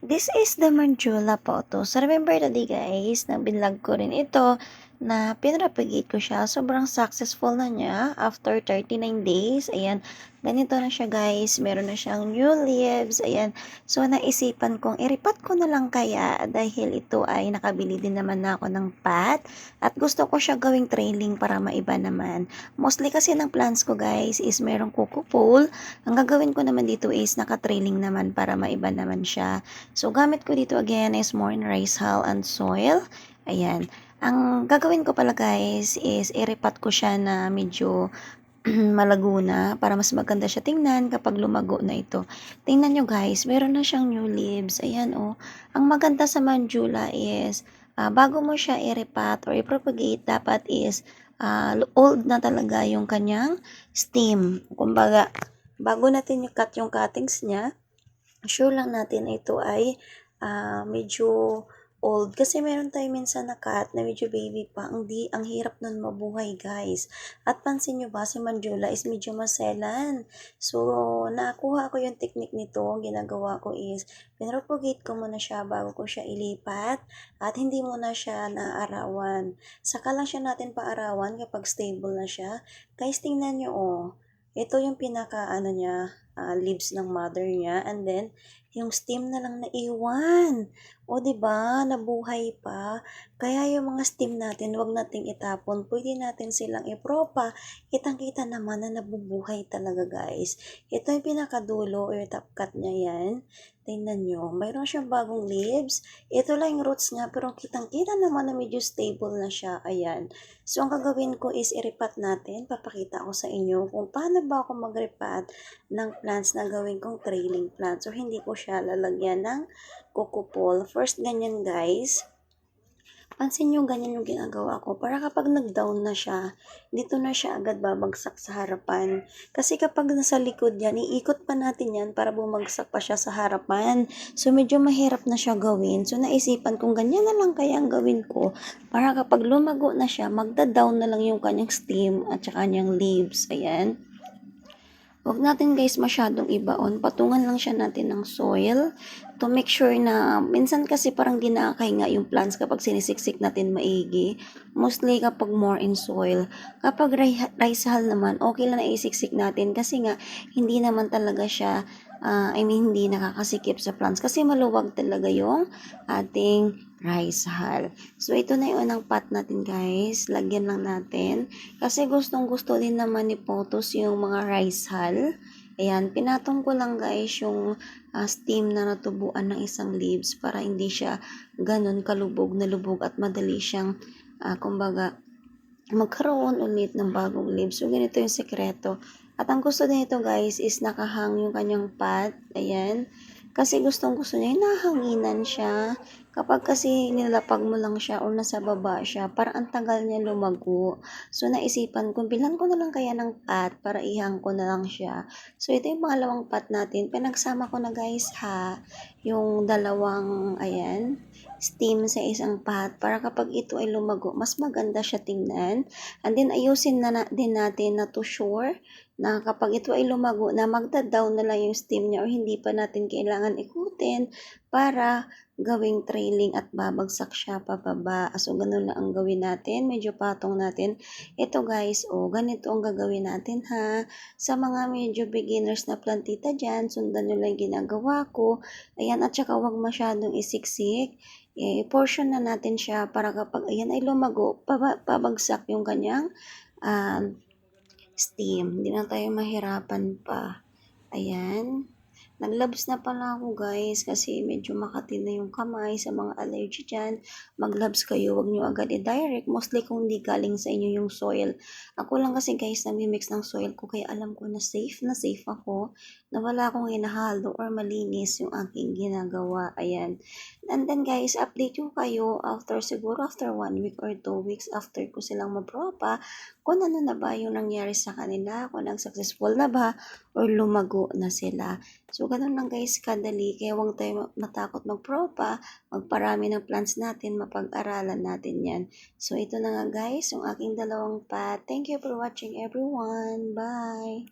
This is the Manjula photo. So, remember the day guys, na binlog ko rin ito na pinrapagate ko siya. Sobrang successful na niya after 39 days. Ayan, ganito na siya guys. Meron na siyang new leaves. Ayan, so naisipan kong iripat ko na lang kaya dahil ito ay nakabili din naman na ako ng pot. At gusto ko siya gawing trailing para maiba naman. Mostly kasi ng plants ko guys is merong coco pole. Ang gagawin ko naman dito is naka-trailing naman para maiba naman siya. So, gamit ko dito again is more in rice hull and soil. Ayan. Ang gagawin ko pala guys is iripat ko siya na medyo malago na para mas maganda siya tingnan kapag lumago na ito. Tingnan nyo guys, meron na siyang new leaves. Ayan oh. Ang maganda sa Manjula is bago mo siya iripat or i-propagate, dapat is old na talaga yung kanyang stem. Kumbaga, bago natin i-cut yung cuttings niya, sure lang natin ito ay medyo old. Kasi meron tayo minsan na cat na medyo baby pa. Ang hirap nun mabuhay guys. At pansin nyo ba, si Manjula is medyo maselan. So, nakuha ko yung technique nito. Ang ginagawa ko is, pinropagate ko muna siya bago ko siya ilipat. At hindi muna siya naarawan. Saka lang siya natin paarawan kapag stable na siya. Guys, tingnan nyo oh. Ito yung pinaka niya, leaves ng mother niya, and then yung stem na lang naiwan. O 'di ba, nabuhay pa. Kaya yung mga stem natin, wag nating itapon. Pwede natin silang ipropa. Kitang-kita naman na nabubuhay talaga, guys. Ito yung pinakadulo or top cut niya 'yan. Tingnan nyo, mayroon siyang bagong leaves. Ito lang yung roots niya, pero kitang-kita naman na medyo stable na siya. Ayan. So, ang gagawin ko is iripat natin. Papakita ko sa inyo kung paano ba ako magripat ng plants na gawin kong trailing plants. So, hindi ko siya lalagyan ng coco pole. First, ganyan guys. Pansin nyo, ganyan yung ginagawa ko. Para kapag nag-down na siya, dito na siya agad babagsak sa harapan. Kasi kapag nasa likod yan, iikot pa natin yan para bumagsak pa siya sa harapan. So, medyo mahirap na siya gawin. So, naisipan kung ganyan na lang kaya ang gawin ko. Para kapag lumago na siya, magda-down na lang yung kanyang stem at saka kanyang leaves. Ayan. Huwag natin guys masyadong ibaon. Patungan lang siya natin ng soil to make sure na minsan kasi parang ginakay nga yung plants kapag sinisiksik natin maigi. Mostly kapag more in soil. Kapag rice hull naman, okay lang na isiksik natin kasi nga hindi naman talaga siya hindi nakakasikip sa plants kasi maluwag talaga yung ating rice hull. So, ito na yung unang pot natin guys. Lagyan lang natin. Kasi gustong gusto din naman ni Potos yung mga rice hull. Ayan, pinatong ko lang guys yung stem na natubuan ng isang leaves para hindi siya ganun kalubog na lubog at madali siyang kumbaga magkaroon ulit ng bagong leaves. So, ganito yung sekreto. At ang gusto nito guys is nakahang yung kanyang pot. Ayan. Kasi gustong gusto niya, nahanginan siya. Kapag kasi nilapag mo lang siya or nasa baba siya, parang ang tagal niya lumago. So, naisipan ko, bilang ko na lang kaya ng pot para ihang ko na lang siya. So, ito yung pangalawang pot natin. Pinagsama ko na guys ha, yung dalawang, ayan, steam sa isang pot para kapag ito ay lumago, mas maganda siya tingnan. And then, ayusin din natin na to sure na kapag ito ay lumago na magda-down na lang yung steam niya o hindi pa natin kailangan ikutin para gawing trailing at babagsak siya pababa. So, ganun lang ang gawin natin. Medyo patong natin. Ito guys, ganito ang gagawin natin ha. Sa mga medyo beginners na plantita dyan, sundan nyo lang ginagawa ko. Ayan, at saka huwag masyadong isiksik. I-portion na natin siya para kapag ayan ay lumago, pabagsak yung kanyang steam. Hindi na tayo mahirapan pa. Ayan. Naglabs na pala ako guys kasi medyo makati na yung kamay sa mga allergy dyan. Maglabs kayo, wag nyo agad i-direct. Mostly kung hindi galing sa inyo yung soil. Ako lang kasi guys nami-mix ng soil ko kaya alam ko na safe ako. Na wala akong hinahalo or malinis yung aking ginagawa. Ayan. And then guys, update ko kayo siguro after 1 week or 2 weeks after ko silang mapropa kung ano na ba yung nangyari sa kanila, kung successful na ba or lumago na sila. So, ganun lang guys, kadali. Kaya huwag tayo matakot magpropa, magparami ng plants natin, mapag-aralan natin yan. So, ito na nga guys, yung aking dalawang pot. Thank you for watching everyone. Bye!